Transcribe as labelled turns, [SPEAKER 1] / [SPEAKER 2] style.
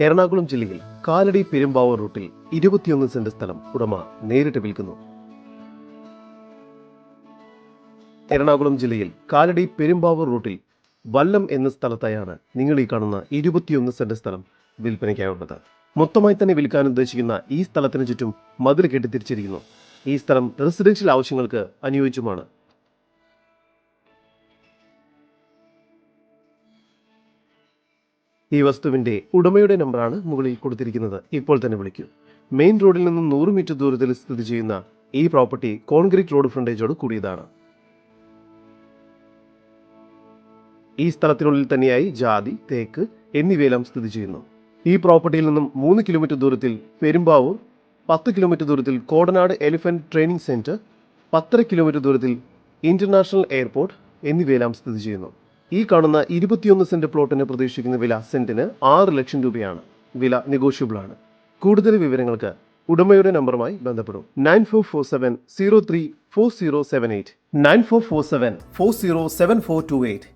[SPEAKER 1] എറണാകുളം ജില്ലയിൽ കാലടി പെരുമ്പാവൂർ റൂട്ടിൽ 21 സെന്റ് സ്ഥലം ഉടമ നേരിട്ട് വിൽക്കുന്നു. എറണാകുളം ജില്ലയിൽ കാലടി പെരുമ്പാവൂർ റൂട്ടിൽ വല്ലം എന്ന സ്ഥലത്തായാണ് നിങ്ങൾ ഈ കാണുന്ന 21 സെന്റ് സ്ഥലം വിൽപ്പനയ്ക്കായുള്ളത്. മൊത്തമായി തന്നെ വിൽക്കാൻ ഉദ്ദേശിക്കുന്ന ഈ സ്ഥലത്തിന് ചുറ്റും മതിൽ കെട്ടിത്തിരിച്ചിരിക്കുന്നു. ഈ സ്ഥലം റെസിഡൻഷ്യൽ ആവശ്യങ്ങൾക്ക് അനുയോജ്യമാണ്. ഈ വസ്തുവിന്റെ ഉടമയുടെ നമ്പറാണ് മുകളിൽ കൊടുത്തിരിക്കുന്നത്. ഇപ്പോൾ തന്നെ വിളിക്കൂ. മെയിൻ റോഡിൽ നിന്നും 100 മീറ്റർ ദൂരത്തിൽ സ്ഥിതി ചെയ്യുന്ന ഈ പ്രോപ്പർട്ടി കോൺക്രീറ്റ് റോഡ് ഫ്രണ്ടേജോട് കൂടിയതാണ്. ഈ സ്ഥലത്തിനുള്ളിൽ തന്നെയായി ജാതി, തേക്ക് എന്നിവയെല്ലാം സ്ഥിതി ചെയ്യുന്നു. ഈ പ്രോപ്പർട്ടിയിൽ നിന്നും 3 കിലോമീറ്റർ ദൂരത്തിൽ പെരുമ്പാവൂർ, 10 കിലോമീറ്റർ ദൂരത്തിൽ Kodanad elephant training centre, 10 kilometre ദൂരത്തിൽ ഇന്റർനാഷണൽ എയർപോർട്ട് എന്നിവയെല്ലാം സ്ഥിതി ചെയ്യുന്നു. ഈ കാണുന്ന 21 സെന്റ് പ്ലോട്ടിന് പ്രതീക്ഷിക്കുന്ന വില സെന്റിന് 6 ലക്ഷം രൂപയാണ്. വില നെഗോഷ്യബിൾ ആണ്. കൂടുതൽ വിവരങ്ങൾക്ക് ഉടമയുടെ നമ്പറുമായി ബന്ധപ്പെടും. 9447 034078 9447 407428.